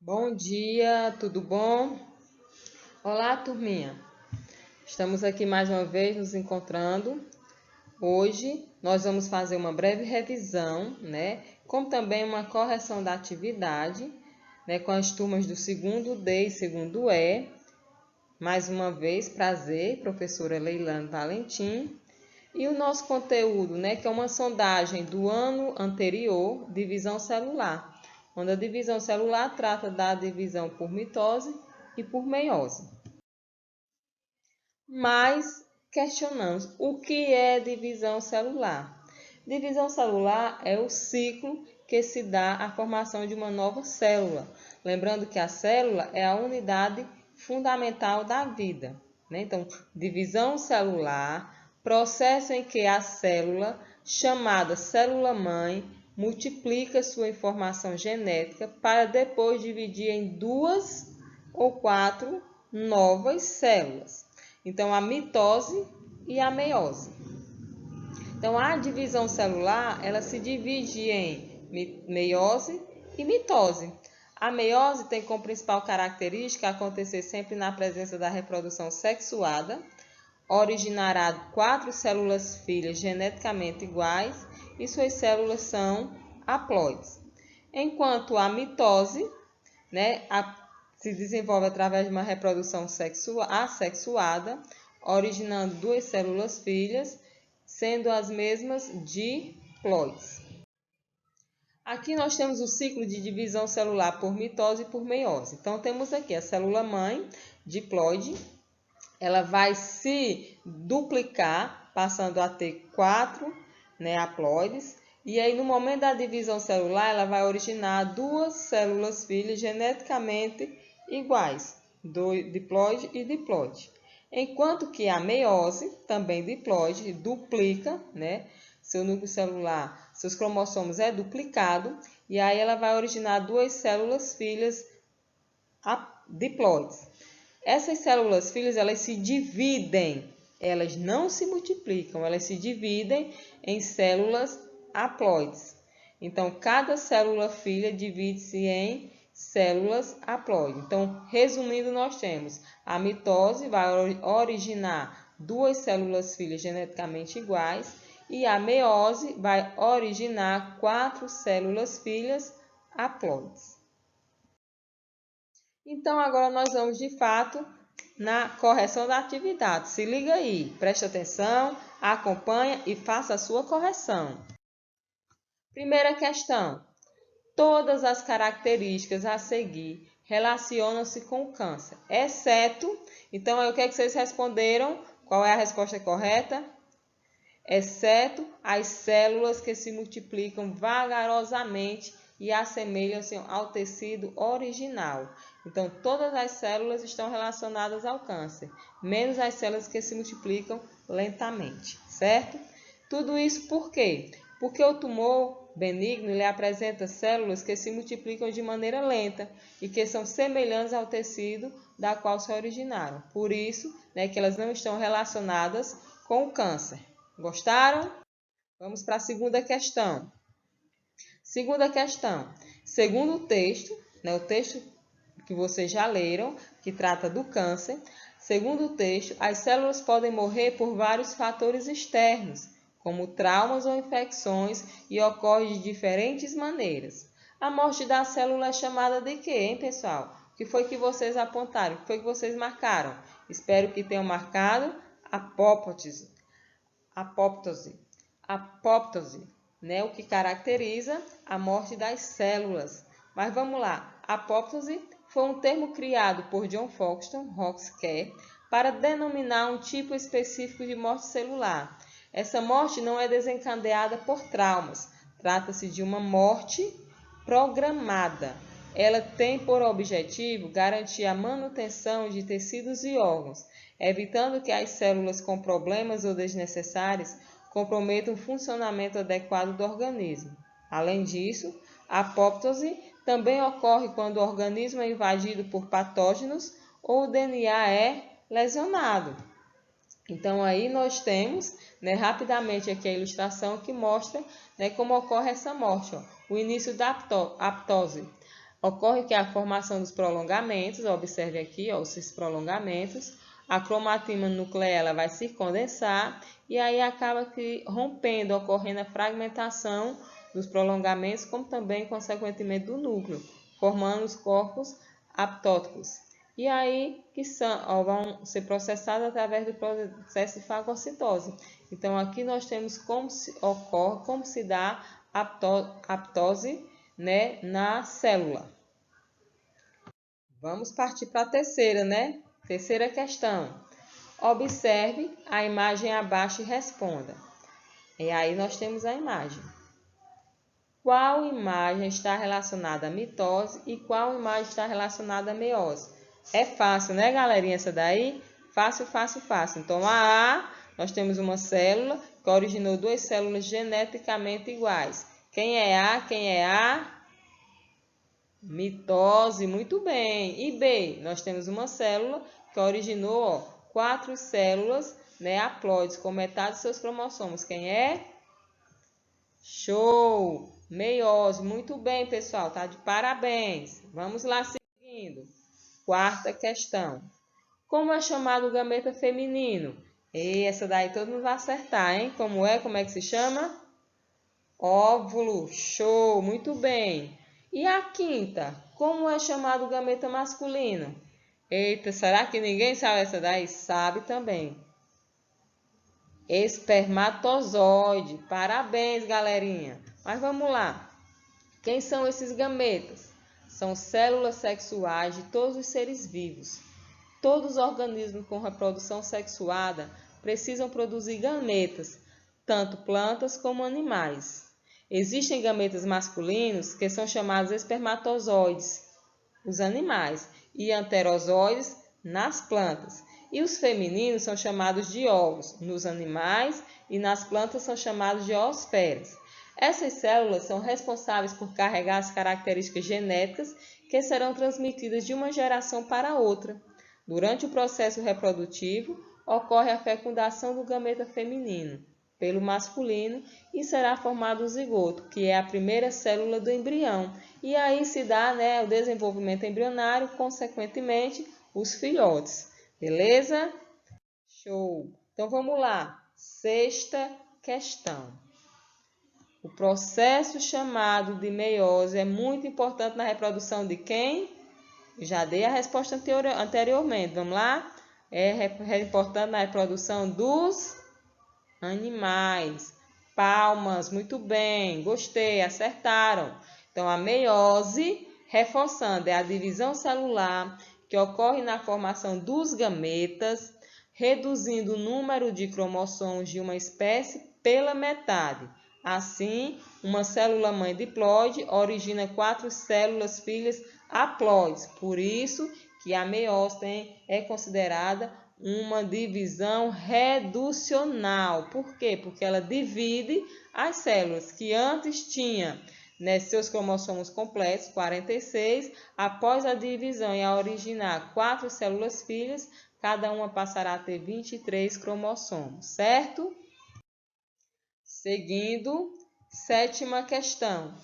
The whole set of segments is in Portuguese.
Bom dia, tudo bom? Olá, turminha. Estamos aqui mais uma vez nos encontrando. Hoje nós vamos fazer uma breve revisão, como também uma correção da atividade, com as turmas do segundo D e segundo E. Mais uma vez, prazer, professora Leilane Valentim. E o nosso conteúdo, que é uma sondagem do ano anterior, divisão celular, onde a divisão celular trata da divisão por mitose e por meiose. Mas questionamos o que é divisão celular. Divisão celular é o ciclo que se dá à formação de uma nova célula. Lembrando que a célula é a unidade fundamental da vida. Então, divisão celular, processo em que a célula, chamada célula-mãe, multiplica sua informação genética para depois dividir em 2 ou 4 novas células. Então, a mitose e a meiose. Então, a divisão celular, ela se divide em meiose e mitose. A meiose tem como principal característica acontecer sempre na presença da reprodução sexuada, originará 4 células filhas geneticamente iguais e suas células são haploides. Enquanto a mitose, se desenvolve através de uma reprodução assexuada, originando 2 células filhas, sendo as mesmas diploides. Aqui nós temos o ciclo de divisão celular por mitose e por meiose. Então, temos aqui a célula-mãe, diploide. Ela vai se duplicar, passando a ter 4 haploides. E aí, no momento da divisão celular, ela vai originar 2 células filhas geneticamente iguais, diploide e diploide. Enquanto que a meiose, também diploide, duplica, seu núcleo celular, seus cromossomos é duplicado, e aí ela vai originar 2 células filhas diploides. Essas células filhas, elas se dividem, elas não se multiplicam, elas se dividem em células haploides. Então, cada célula filha divide-se em células haploides. Então, resumindo, nós temos a mitose, vai originar 2 células filhas geneticamente iguais, e a meiose vai originar 4 células filhas haploides. Então, agora nós vamos, de fato, na correção da atividade. Se liga aí, preste atenção, acompanha e faça a sua correção. Primeira questão. Todas as características a seguir relacionam-se com o câncer, exceto... Então, aí, o que é que vocês responderam? Qual é a resposta correta? Exceto as células que se multiplicam vagarosamente e assemelham-se ao tecido original. Então, todas as células estão relacionadas ao câncer, menos as células que se multiplicam lentamente, certo? Tudo isso por quê? Porque o tumor benigno ele apresenta células que se multiplicam de maneira lenta e que são semelhantes ao tecido da qual se originaram. Por isso, que elas não estão relacionadas com o câncer. Gostaram? Vamos para a segunda questão. Segunda questão. Segundo o texto, o texto que vocês já leram, que trata do câncer, segundo o texto, as células podem morrer por vários fatores externos, como traumas ou infecções, e ocorre de diferentes maneiras. A morte da célula é chamada de quê, hein, pessoal? O que foi que vocês apontaram? O que foi que vocês marcaram? Espero que tenham marcado apoptose. Apoptose, o que caracteriza a morte das células. Mas vamos lá, apoptose foi um termo criado por John Foxton Hoxcare para denominar um tipo específico de morte celular. Essa morte não é desencadeada por traumas, trata-se de uma morte programada. Ela tem por objetivo garantir a manutenção de tecidos e órgãos, evitando que as células com problemas ou desnecessárias comprometam o funcionamento adequado do organismo. Além disso, a apoptose também ocorre quando o organismo é invadido por patógenos ou o DNA é lesionado. Então, aí nós temos, rapidamente aqui a ilustração que mostra como ocorre essa morte. O início da apoptose. Ocorre que a formação dos prolongamentos, observe aqui, ó, esses prolongamentos, a cromatina nuclear ela vai se condensar e aí acaba que rompendo, ocorrendo a fragmentação dos prolongamentos, como também, consequentemente, do núcleo, formando os corpos apoptóticos. E aí que vão ser processados através do processo de fagocitose. Então, aqui nós temos como se dá a apoptose, né, na célula. Vamos partir para a terceira, né? Terceira questão. Observe a imagem abaixo e responda. E aí nós temos a imagem. Qual imagem está relacionada à mitose e qual imagem está relacionada à meiose? É fácil, né, galerinha? Essa daí? Fácil, fácil, fácil. Então, a nós temos uma célula que originou duas células geneticamente iguais. Quem é A? Quem é a? Mitose, muito bem. E B, nós temos uma célula que originou, ó, 4 células, né, haploides com metade dos seus cromossomos. Quem é? Show! Meiose, muito bem, pessoal, tá de parabéns. Vamos lá seguindo. Quarta questão. Como é chamado o gameta feminino? E essa daí todo mundo vai acertar, hein? Como é? Como é que se chama? Óvulo. Show, muito bem. E a quinta, como é chamado o gameta masculino? Eita, será que ninguém sabe essa daí? Sabe também. Espermatozoide. Parabéns, galerinha. Mas vamos lá. Quem são esses gametas? São células sexuais de todos os seres vivos. Todos os organismos com reprodução sexuada precisam produzir gametas, tanto plantas como animais. Existem gametas masculinos que são chamados espermatozoides, os animais, e anterozoides nas plantas. E os femininos são chamados de óvulos nos animais e nas plantas são chamados de oosferas. Essas células são responsáveis por carregar as características genéticas que serão transmitidas de uma geração para outra. Durante o processo reprodutivo, ocorre a fecundação do gameta feminino pelo masculino e será formado o zigoto, que é a primeira célula do embrião. E aí se dá, né, o desenvolvimento embrionário, consequentemente, os filhotes. Beleza? Show! Então vamos lá. Sexta questão. O processo chamado de meiose é muito importante na reprodução de quem? Já dei a resposta anteriormente. Vamos lá? É importante na reprodução dos animais. Palmas, muito bem, gostei, acertaram. Então, a meiose, reforçando, é a divisão celular que ocorre na formação dos gametas, reduzindo o número de cromossomos de uma espécie pela metade. Assim, uma célula-mãe diploide origina 4 células filhas haploides. Por isso que a meiose é considerada uma divisão reducional. Por quê? Porque ela divide as células que antes tinham, né, seus cromossomos completos, 46, após a divisão e a originar 4 células filhas, cada uma passará a ter 23 cromossomos, certo? Seguindo, sétima questão.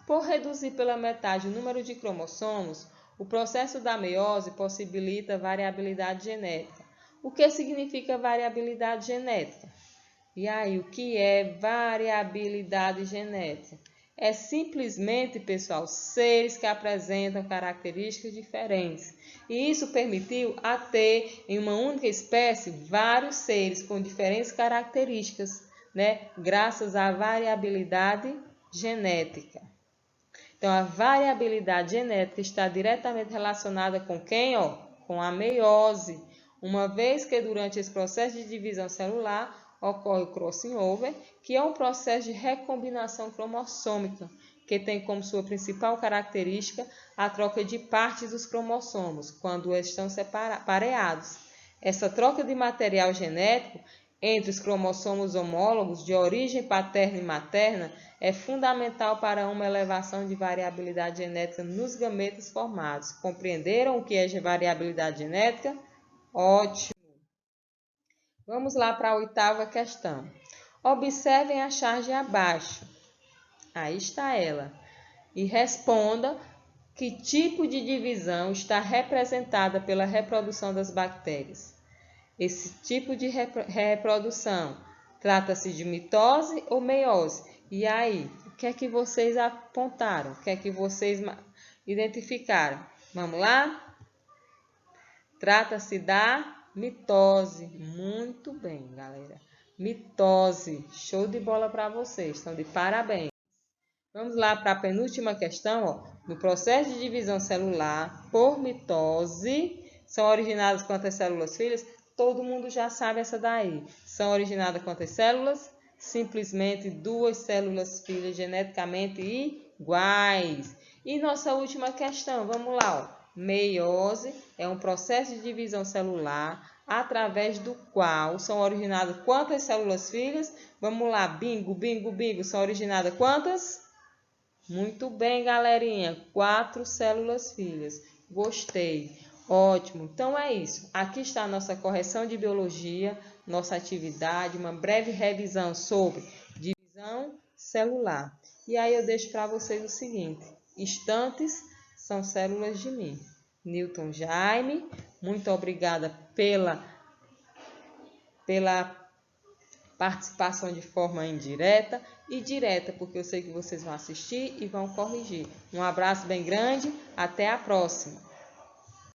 Por reduzir pela metade o número de cromossomos, o processo da meiose possibilita variabilidade genética. O que significa variabilidade genética? E aí, o que é variabilidade genética? É simplesmente, pessoal, seres que apresentam características diferentes. E isso permitiu a ter, em uma única espécie, vários seres com diferentes características, né? Graças à variabilidade genética. Então, a variabilidade genética está diretamente relacionada com quem? Ó? Com a meiose. Uma vez que durante esse processo de divisão celular ocorre o crossing over, que é um processo de recombinação cromossômica, que tem como sua principal característica a troca de partes dos cromossomos, quando eles estão pareados. Essa troca de material genético entre os cromossomos homólogos de origem paterna e materna é fundamental para uma elevação de variabilidade genética nos gametas formados. Compreenderam o que é variabilidade genética? Ótimo! Vamos lá para a oitava questão. Observem a charge abaixo. Aí está ela. E responda Que tipo de divisão está representada pela reprodução das bactérias? Esse tipo de reprodução trata-se de mitose ou meiose? E aí, o que é que vocês apontaram? O que é que vocês identificaram? Vamos lá? Trata-se da mitose. Muito bem, galera. Mitose. Show de bola para vocês. Estão de parabéns. Vamos lá para a penúltima questão. Ó. No processo de divisão celular por mitose, são originadas quantas células filhas? Todo mundo já sabe essa daí. São originadas quantas células? Simplesmente 2 células filhas geneticamente iguais. E nossa última questão, vamos lá. Ó. Meiose é um processo de divisão celular através do qual são originadas quantas células filhas? Vamos lá, bingo, bingo, bingo. São originadas quantas? Muito bem, galerinha. 4 células filhas. Gostei. Ótimo. Então é isso. Aqui está a nossa correção de biologia, nossa atividade, uma breve revisão sobre divisão celular. E aí eu deixo para vocês o seguinte. Estantes são células de mim. Newton Jaime, muito obrigada pela participação de forma indireta e direta, porque eu sei que vocês vão assistir e vão corrigir. Um abraço bem grande, até a próxima!